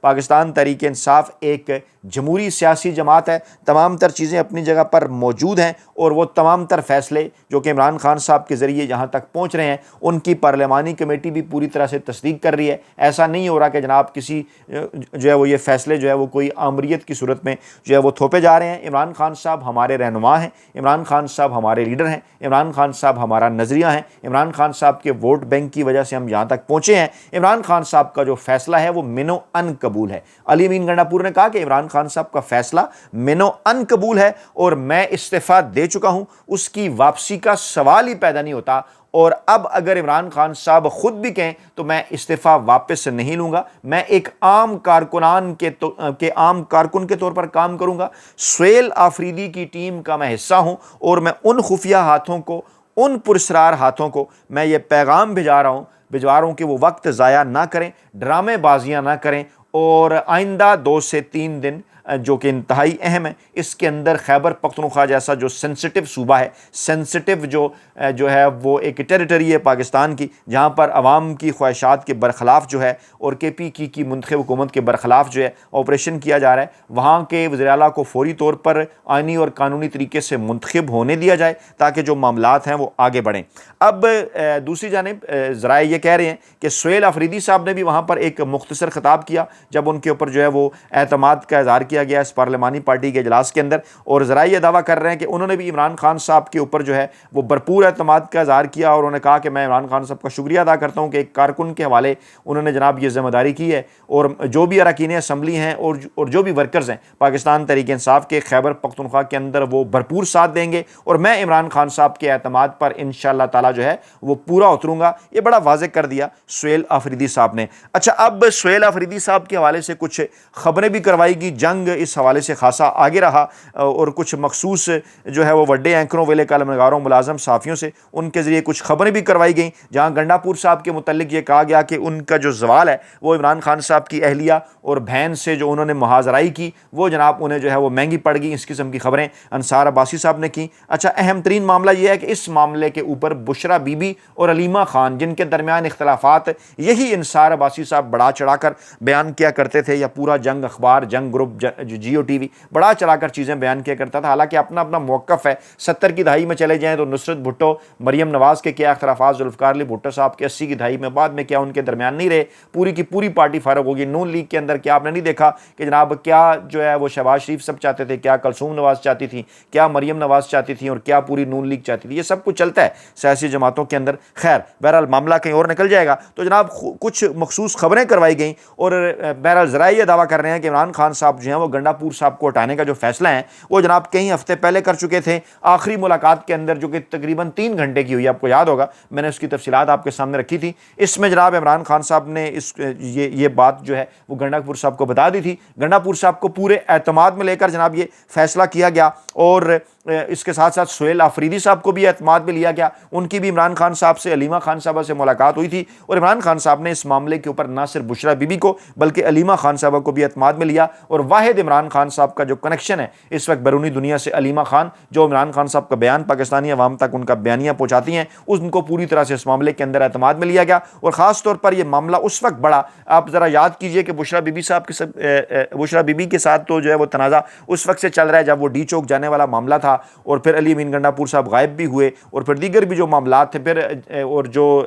پاکستان تحریک انصاف ایک جمہوری سیاسی جماعت ہے، تمام تر چیزیں اپنی جگہ پر موجود ہیں، اور وہ تمام تر فیصلے جو کہ عمران خان صاحب کے ذریعے جہاں تک پہنچ رہے ہیں ان کی پارلیمانی کمیٹی بھی پوری طرح سے تصدیق کر رہی ہے۔ ایسا نہیں ہو رہا کہ جناب کسی جو ہے وہ یہ فیصلے جو ہے وہ کوئی آمریت کی صورت میں جو ہے وہ تھوپے جا رہے ہیں۔ عمران خان صاحب ہمارے رہنما ہیں، عمران خان صاحب ہمارے لیڈر ہیں، عمران خان صاحب ہمارا نظریہ ہیں، عمران خان صاحب کے ووٹ بینک کی وجہ سے ہم یہاں تک پہنچے ہیں۔ عمران خان صاحب کا جو فیصلہ ہے وہ منو ان قبول ہے۔ علی امین گنڈا پور نے کہا کہ عمران خان صاحب کا فیصلہ منو ان قبول ہے اور میں استعفیٰ دے چکا ہوں، اس کی واپسی کا سوال ہی پیدا نہیں ہوتا، اور اب اگر عمران خان صاحب خود بھی کہیں تو میں استعفیٰ واپس نہیں لوں گا، میں ایک عام کارکن کے طور پر کام کروں گا، سہیل آفریدی کی ٹیم کا میں حصہ ہوں، اور میں ان خفیہ ہاتھوں کو، ان پراسرار ہاتھوں کو میں یہ پیغام بھجوا رہا ہوں کہ وہ وقت ضائع نہ کریں، ڈرامے بازیاں نہ کریں، اور آئندہ 2 سے 3 دن جو کہ انتہائی اہم ہے، اس کے اندر خیبر پختونخوا جیسا جو سینسٹیو صوبہ ہے، سینسٹیو جو ہے وہ ایک ٹیریٹری ہے پاکستان کی، جہاں پر عوام کی خواہشات کے برخلاف جو ہے اور کے پی کی منتخب حکومت کے برخلاف جو ہے آپریشن کیا جا رہا ہے، وہاں کے وزیر اعلیٰ کو فوری طور پر آئینی اور قانونی طریقے سے منتخب ہونے دیا جائے تاکہ جو معاملات ہیں وہ آگے بڑھیں۔ اب دوسری جانب ذرائع یہ کہہ رہے ہیں کہ سہیل آفریدی صاحب نے بھی وہاں پر ایک مختصر خطاب کیا جب ان کے اوپر جو ہے وہ اعتماد کا اظہار کیا گیا اس پارلیمانی پارٹی کے اجلاس کے اندر، اور ذرائع یہ دعویٰ کر رہے ہیں کہ انہوں نے بھی عمران خان صاحب کے اوپر جو ہے وہ بھرپور اعتماد کا اظہار کیا، اور انہوں نے کہا کہ میں عمران خان صاحب کا شکریہ ادا کرتا ہوں کہ ایک کارکن کے حوالے انہوں نے جناب یہ ذمہ داری کی ہے، اور جو بھی اراکین اسمبلی ہیں اور جو بھی ورکرز ہیں پاکستان تحریک انصاف کے خیبر پختونخوا کے اندر، وہ بھرپور ساتھ دیں گے، اور میں عمران خان صاحب کے اعتماد پر انشاءاللہ تعالی جو ہے وہ پورا اتروں گا۔ یہ بڑا واضح کر دیا سہیل آفریدی صاحب نے۔ اچھا، اب سہیل آفریدی صاحب کے حوالے سے کچھ خبریں بھی کروائی گی، جنگ اس حوالے سے خاصا آگے رہا، اور کچھ مخصوص جو ہے وہ بڑے اینکروں، ویلے کالم نگاروں، ملازم صحافیوں سے ان کے ذریعے کچھ خبریں بھی کروائی گئیں، جہاں گنڈا پور صاحب کے متعلق یہ کہا گیا کہ ان کا جو زوال ہے وہ عمران خان صاحب کی اہلیہ اور بہن سے جو انہوں نے محاذرائی کی وہ جناب انہیں جو ہے وہ مہنگی پڑ گئی۔ اس قسم کی خبریں انصار عباسی صاحب نے کی۔ اچھا، اہم ترین معاملہ یہ ہے کہ اس معاملے کے اوپر بشرا بی بی اور علیمہ خان، جن کے درمیان اختلافات یہی انصار عباسی صاحب بڑا چڑھا کر بیان کیا کرتے تھے، یا پورا جنگ اخبار، جنگ گروپ، جیو ٹی وی بڑا چلا کر چیزیں بیان کیا کرتا تھا، حالانکہ اپنا اپنا موقف ہے۔ 70 کی دہائی میں چلے جائیں تو نصرت بھٹو، مریم نواز کے کیا اختلافات، ذوالفقار علی بھٹو صاحب کے 80 کی دہائی میں بعد میں کیا ان کے درمیان نہیں رہے، پوری کی پوری پارٹی فارغ ہوگی۔ نون لیگ کے اندر کیا آپ نے نہیں دیکھا کہ جناب کیا جو ہے وہ شہباز شریف سب چاہتے تھے، کیا کلثوم نواز چاہتی تھی، کیا مریم نواز چاہتی تھی، اور کیا پوری نون لیگ چاہتی تھی، یہ سب کچھ چلتا ہے سیاسی جماعتوں کے اندر۔ خیر، بہرحال معاملہ کہیں اور نکل جائے گا۔ تو جناب کچھ مخصوص خبریں کروائی گئیں، اور بہرحال ذرائع یہ دعویٰ کر رہے ہیں کہ عمران خان صاحب جو ہیں وہ گنڈا پور صاحب کو ہٹانے کا جو فیصلہ ہے وہ جناب کئی ہفتے پہلے کر چکے تھے۔ آخری ملاقات کے اندر جو کہ تقریباً 3 گھنٹے کی ہوئی، آپ کو یاد ہوگا میں نے اس کی تفصیلات آپ کے سامنے رکھی تھی، اس میں جناب عمران خان صاحب نے یہ بات جو ہے وہ گنڈا پور صاحب کو بتا دی تھی۔ گنڈا پور صاحب کو پورے اعتماد میں لے کر جناب یہ فیصلہ کیا گیا، اور اس کے ساتھ ساتھ سہیل آفریدی صاحب کو بھی اعتماد میں لیا گیا، ان کی بھی عمران خان صاحب سے، علیمہ خان صاحبہ سے ملاقات ہوئی تھی، اور عمران خان صاحب نے اس معاملے کے اوپر نہ صرف بشرا بی بی کو بلکہ علیمہ خان صاحبہ کو بھی اعتماد میں لیا، اور واحد عمران خان صاحب کا جو کنیکشن ہے اس وقت بیرونی دنیا سے، علیمہ خان جو عمران خان صاحب کا بیان پاکستانی عوام تک ان کا بیانیہ پہنچاتی ہیں، ان کو پوری طرح سے اس معاملے کے اندر اعتماد میں لیا گیا۔ اور خاص طور پر یہ معاملہ اس وقت بڑا، آپ ذرا یاد کیجئے کہ بشرا بی بی کے ساتھ تو جو ہے وہ تنازع اس وقت سے چل رہا ہے جب وہ ڈی چوک جانے والا معاملہ تھا، اور پھر علی امین گنڈا پور صاحب غائب بھی ہوئے، اور پھر دیگر بھی جو معاملات تھے، پھر اور جو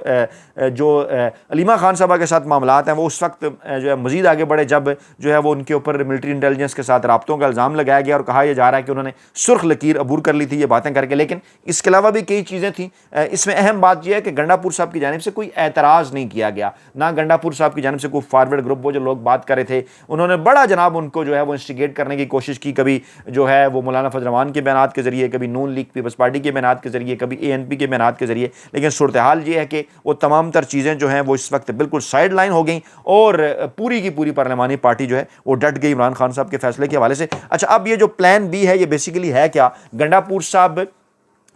علیمہ خان صاحبہ کے ساتھ معاملات ہیں وہ اس وقت جو ہے مزید آگے بڑھے جب جو ہے وہ ان کے اوپر ملٹری انٹیلیجنس کے ساتھ رابطوں کا الزام لگایا گیا، اور کہا یہ جا رہا ہے کہ انہوں نے سرخ لکیر عبور کر لی تھی یہ باتیں کر کے۔ لیکن اس کے علاوہ بھی کئی چیزیں تھیں، اس میں اہم بات یہ ہے کہ گنڈا پور صاحب کی جانب سے کوئی اعتراض نہیں کیا گیا، نہ گنڈا پور صاحب کی جانب سے کوئی فارورڈ گروپ، وہ جو لوگ بات کر رہے تھے انہوں نے بڑا جناب ان کو جو ہے وہ انسٹیگیٹ کرنے کی کوشش کی، کبھی جو ہے وہ مولانا فضل الرحمان کے بیانات کے ذریعے، کبھی نون لیگ پیپلز پارٹی کے بیانات کے ذریعے، کبھی اے این پی کے بیانات کے ذریعے، لیکن صورتحال یہ ہے کہ وہ تمام تر چیزیں جو ہیں وہ اس وقت بالکل سائیڈ لائن ہو گئیں، اور پوری کی پوری پارلیمانی پارٹی جو ہے وہ ڈٹ گئی عمران خان صاحب کے فیصلے کے حوالے سے۔ اچھا، اب یہ جو پلان بی ہے یہ بیسیکلی ہے کیا؟ گنڈا پور صاحب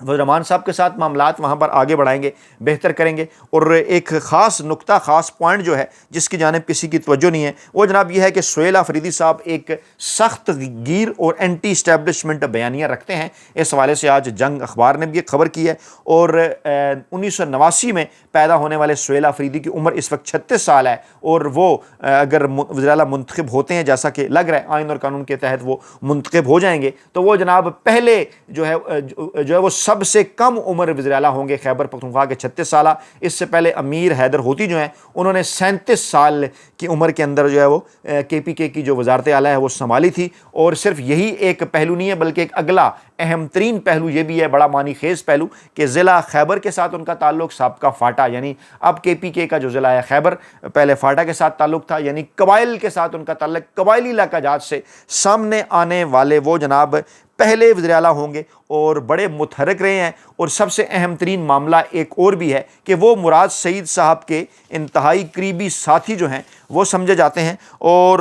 فضل الرحمان صاحب کے ساتھ معاملات وہاں پر آگے بڑھائیں گے، بہتر کریں گے۔ اور ایک خاص نقطہ، خاص پوائنٹ جو ہے جس کی جانب کسی کی توجہ نہیں ہے، وہ جناب یہ ہے کہ سہیل آفریدی صاحب ایک سخت گیر اور اینٹی اسٹیبلشمنٹ بیانیہ رکھتے ہیں۔ اس حوالے سے آج جنگ اخبار نے بھی ایک خبر کی ہے، اور 1989 میں پیدا ہونے والے سہیل آفریدی کی عمر اس وقت 36 سال ہے، اور وہ اگر وزیر اعلیٰ منتخب ہوتے ہیں، جیسا کہ لگ رہا ہے آئین اور قانون کے تحت وہ منتخب ہو جائیں گے، تو وہ جناب پہلے جو ہے وہ سب سے کم عمر وزیر اعلیٰ ہوں گے خیبر پختونخوا کے 36 سالہ۔ اس سے پہلے امیر حیدر ہوتی جو ہیں، انہوں نے 37 سال کی عمر کے اندر جو ہے وہ کے پی کے کی جو وزارت اعلیٰ ہے وہ سنبھالی تھی۔ اور صرف یہی ایک پہلو نہیں ہے، بلکہ ایک اگلا اہم ترین پہلو یہ بھی ہے، بڑا معنی خیز پہلو، کہ ضلع خیبر کے ساتھ ان کا تعلق سابقہ فاٹا، یعنی اب کے پی کے کا جو ضلع ہے خیبر، پہلے فاٹا کے ساتھ تعلق تھا، یعنی قبائل کے ساتھ ان کا تعلق، قبائلی علاقہ جات سے سامنے آنے والے وہ جناب پہلے وزیر اعلیٰ ہوں گے، اور بڑے متحرک رہے ہیں۔ اور سب سے اہم ترین معاملہ ایک اور بھی ہے کہ وہ مراد سعید صاحب کے انتہائی قریبی ساتھی جو ہیں وہ سمجھے جاتے ہیں، اور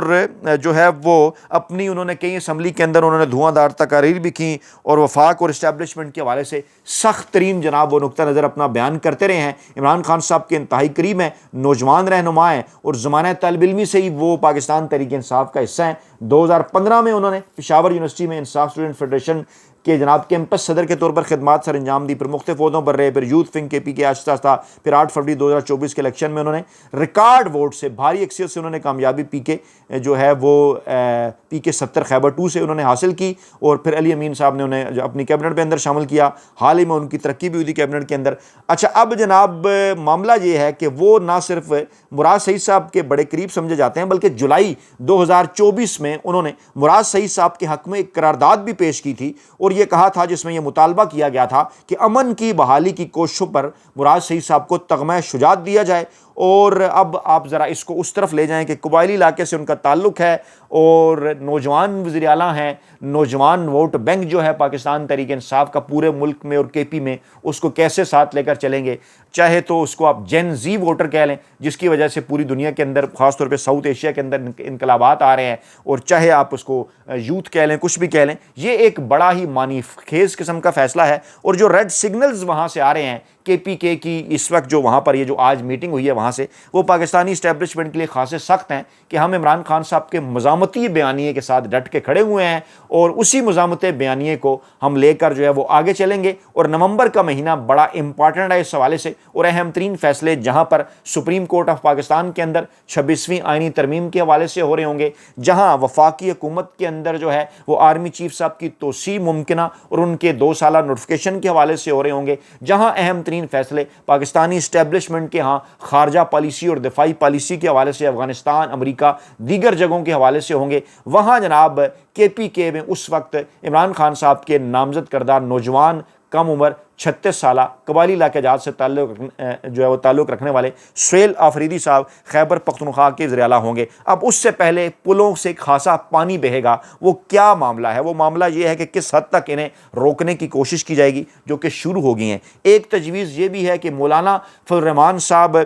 جو ہے وہ اپنی انہوں نے کئی اسمبلی کے اندر انہوں نے دھواں دار تقاریر بھی کی، اور وفاق اور اسٹیبلشمنٹ کے حوالے سے سخت ترین جناب وہ نقطہ نظر اپنا بیان کرتے رہے ہیں۔ عمران خان صاحب کے انتہائی قریب ہیں، نوجوان رہنما ہیں، اور زمانہ طالب علمی سے ہی وہ پاکستان تحریک انصاف کا حصہ ہیں۔ 2015 میں انہوں نے پشاور یونیورسٹی میں انصاف اسٹوڈنٹ فیڈریشن کے جناب کیمپس صدر کے طور پر خدمات سر انجام دی، پھر مختلف عہدوں پر رہے، پھر یوتھ ونگ کے پی کے آہستہ آہستہ، پھر 8 فروری 2024 کے الیکشن میں انہوں نے ریکارڈ ووٹ سے، بھاری اکثریت سے انہوں نے کامیابی پی کے جو ہے وہ پی کے 70 خیبر 2 سے انہوں نے حاصل کی، اور پھر علی امین صاحب نے انہیں اپنی کیبنٹ میں اندر شامل کیا، حال ہی میں ان کی ترقی بھی ہوئی تھی کیبنٹ کے اندر۔ اچھا، اب جناب معاملہ یہ ہے کہ وہ نہ صرف مراد سعید صاحب کے بڑے قریب سمجھے جاتے ہیں، بلکہ جولائی 2024 میں انہوں نے مراد سعید صاحب کے حق میں ایک قرارداد بھی پیش کی تھی، اور یہ کہا تھا، جس میں یہ مطالبہ کیا گیا تھا کہ امن کی بحالی کی کوششوں پر مراد سعید صاحب کو تمغہ شجاعت دیا جائے۔ اور اب آپ ذرا اس کو اس طرف لے جائیں کہ قبائلی علاقے سے ان کا تعلق ہے، اور نوجوان وزیر اعلیٰ ہیں، نوجوان ووٹ بینک جو ہے پاکستان تحریک انصاف کا پورے ملک میں اور کے پی میں، اس کو کیسے ساتھ لے کر چلیں گے؟ چاہے تو اس کو آپ جین زی ووٹر کہہ لیں، جس کی وجہ سے پوری دنیا کے اندر، خاص طور پہ ساؤتھ ایشیا کے اندر انقلابات آ رہے ہیں، اور چاہے آپ اس کو یوتھ کہہ لیں، کچھ بھی کہہ لیں، یہ ایک بڑا ہی معنی خیز قسم کا فیصلہ ہے۔ اور جو ریڈ سگنلز وہاں سے آ رہے ہیں کے پی کے کی اس وقت، جو وہاں پر یہ جو آج میٹنگ ہوئی ہے وہاں سے، وہ پاکستانی اسٹیبلشمنٹ کے لیے خاصے سخت ہیں کہ ہم عمران خان صاحب کے مزاحمتی بیانیے کے ساتھ ڈٹ کے کھڑے ہوئے ہیں، اور اسی مزاحمت بیانیے کو ہم لے کر جو ہے وہ آگے چلیں گے۔ اور نومبر کا مہینہ بڑا امپارٹنٹ ہے اس حوالے سے، اور اہم ترین فیصلے جہاں پر سپریم کورٹ آف پاکستان کے اندر 26ویں آئینی ترمیم کے حوالے سے ہو رہے ہوں گے، جہاں وفاقی حکومت کے اندر جو ہے وہ آرمی چیف صاحب کی توسیع ممکنہ اور ان کے 2 سالہ نوٹیفکیشن کے حوالے سے ہو رہے ہوں گے، جہاں اہم ترین فیصلے پاکستانی اسٹیبلشمنٹ کے ہاں خارجہ پالیسی اور دفاعی پالیسی کے حوالے سے افغانستان، امریکہ، دیگر جگہوں کے حوالے سے ہوں گے، وہاں جناب کے پی کے میں اس وقت عمران خان صاحب کے نامزد کردہ نوجوان کم عمر 36 سالہ قبائلی علاقہ جات سے تعلق رکھنے والے سہیل آفریدی صاحب خیبر پختونخوا کے وزیر اعلیٰ ہوں گے۔ اب اس سے پہلے پلوں سے خاصا پانی بہے گا، وہ کیا معاملہ ہے؟ وہ معاملہ یہ ہے کہ کس حد تک انہیں روکنے کی کوشش کی جائے گی، جو کہ شروع ہو گئی ہیں۔ ایک تجویز یہ بھی ہے کہ مولانا فضل الرحمان صاحب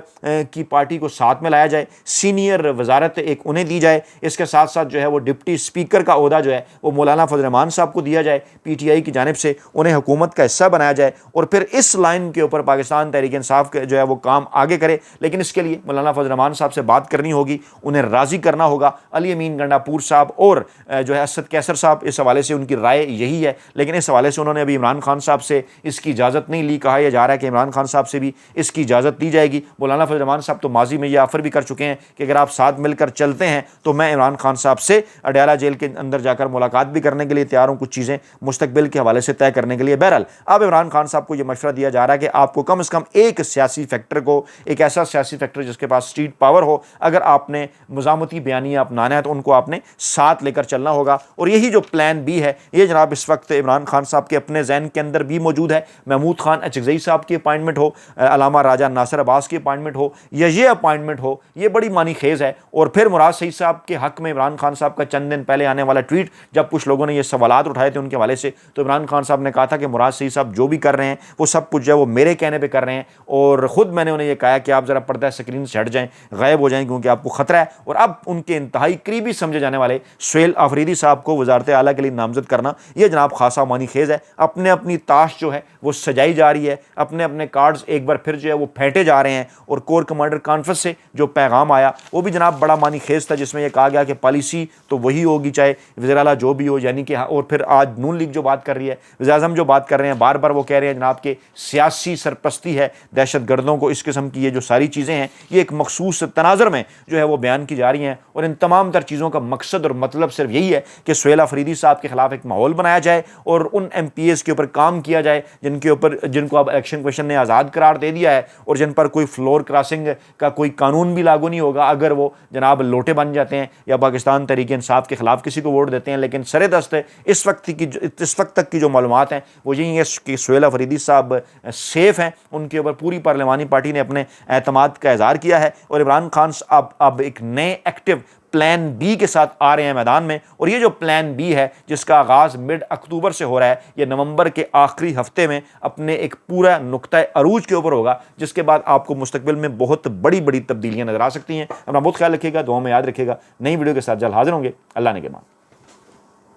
کی پارٹی کو ساتھ میں لایا جائے، سینئر وزارت ایک انہیں دی جائے، اس کے ساتھ ساتھ جو ہے وہ ڈپٹی اسپیکر کا عہدہ جو ہے وہ مولانا فضل الرحمان صاحب کو دیا جائے، پی ٹی آئی کی جانب سے انہیں حکومت کا حصہ بنایا جائے، اور پھر اس لائن کے اوپر پاکستان تحریک انصاف کے جو ہے وہ کام آگے کرے۔ لیکن اس کے لیے مولانا فضل الرحمان صاحب سے بات کرنی ہوگی، انہیں راضی کرنا ہوگا۔ علی امین گنڈا پور صاحب اور جو ہے اسد کیسر صاحب، اس حوالے سے ان کی رائے یہی ہے، لیکن اس حوالے سے انہوں نے ابھی عمران خان صاحب سے اس کی اجازت نہیں لی۔ کہا یہ جا رہا ہے کہ عمران خان صاحب سے بھی اس کی اجازت دی جائے گی۔ مولانا فضل الرحمان صاحب تو ماضی میں یہ آفر بھی کر چکے ہیں کہ اگر آپ ساتھ مل کر چلتے ہیں تو میں عمران خان صاحب سے اڈیالہ جیل کے اندر جا کر ملاقات بھی کرنے کے لیے تیار ہوں، کچھ چیزیں مستقبل کے حوالے سے طے کرنے کے لیے۔ بہرحال اب عمران خان صاحب کو یہ مشورہ دیا جا رہا ہے کہ آپ کو کم از کم ایک سیاسی فیکٹر کو، ایک ایسا سیاسی فیکٹر جس کے پاس اسٹریٹ پاور ہو، اگر آپ نے مزاحمتی بیانیہ اپنانا ہے تو ان کو آپ نے ساتھ لے کر چلنا ہوگا۔ اور یہی جو پلان بی ہے، یہ جناب اس وقت عمران خان صاحب کے اپنے ذہن کے اندر بھی موجود ہے۔ محمود خان اچکزئی صاحب کی اپائنٹمنٹ ہو، علامہ راجہ ناصر عباس کی اپائنٹمنٹ ہو، یا یہ اپائنٹمنٹ ہو، یہ بڑی معنی خیز ہے۔ اور پھر مراد سعید صاحب کے حق میں عمران خان صاحب کا چند دن پہلے آنے والا ٹویٹ، جب کچھ لوگوں نے یہ سوالات اٹھائے تھے ان کے حوالے سے، تو عمران خان صاحب نے کہا تھا کہ مراد سعید صاحب جو بھی کر کر رہے ہیں وہ سب کچھ جو ہے وہ میرے کہنے پہ کر رہے ہیں، اور خود میں نے انہیں یہ کہا کہ آپ ذرا پردہ اسکرین سے ہٹ جائیں، غائب ہو جائیں، کیونکہ آپ کو خطرہ ہے۔ اور اب ان کے انتہائی قریبی سمجھے جانے والے سہیل آفریدی صاحب کو وزارت اعلیٰ کے لیے نامزد کرنا یہ جناب خاصا معنی خیز ہے۔ اپنے اپنی تاش جو ہے وہ سجائی جا رہی ہے، اپنے اپنے کارڈز ایک بار پھر جو ہے وہ پھینٹے جا رہے ہیں، اور کور کمانڈر کانفرنس سے جو پیغام آیا وہ بھی جناب بڑا معنی خیز تھا، جس میں یہ کہا گیا کہ پالیسی تو وہی ہوگی چاہے وزیر اعلیٰ جو بھی ہو، یعنی کہ اور پھر آج نون لیگ جو بات کر رہی ہے، وزیر اعظم جو بات کر رہے ہیں، بار بار وہ کہہ رہے ہیں جناب کہ سیاسی سرپرستی ہے دہشت گردوں کو، اس قسم کی یہ جو ساری چیزیں ہیں یہ ایک مخصوص تناظر میں جو ہے وہ بیان کی جا رہی ہیں، اور ان تمام تر چیزوں کا مقصد اور مطلب صرف یہی ہے کہ سہیل آفریدی صاحب کے خلاف ایک ماحول بنایا جائے اور ان ایم پی ایز کے اوپر کام کیا جائے جن کو اب الیکشن کمیشن نے آزاد قرار دے دیا ہے، اور جن پر کوئی فلور کراسنگ کا کوئی قانون بھی لاگو نہیں ہوگا اگر وہ جناب لوٹے بن جاتے ہیں یا پاکستان تحریک انصاف کے خلاف کسی کو ووٹ دیتے ہیں۔ لیکن سر دست اس وقت تک کی جو معلومات ہیں وہ یہی ہے کہ سہیل آفریدی صاحب سیف ہیں، ان کے اوپر پوری پارلیمانی پارٹی نے اپنے اعتماد کا اظہار کیا ہے، اور عمران خان اب ایک نئے ایکٹیو پلان بی کے ساتھ آ رہے ہیں میدان میں، اور یہ جو پلان بی ہے جس کا آغاز مڈ اکتوبر سے ہو رہا ہے، یہ نومبر کے آخری ہفتے میں اپنے ایک پورا نقطہ عروج کے اوپر ہوگا، جس کے بعد آپ کو مستقبل میں بہت بڑی بڑی تبدیلیاں نظر آ سکتی ہیں۔ اپنا بہت خیال رکھیے گا، دعاؤں میں یاد رکھیے گا۔ نئی ویڈیو کے ساتھ جلد حاضر ہوں گے۔ اللہ نے کے مان۔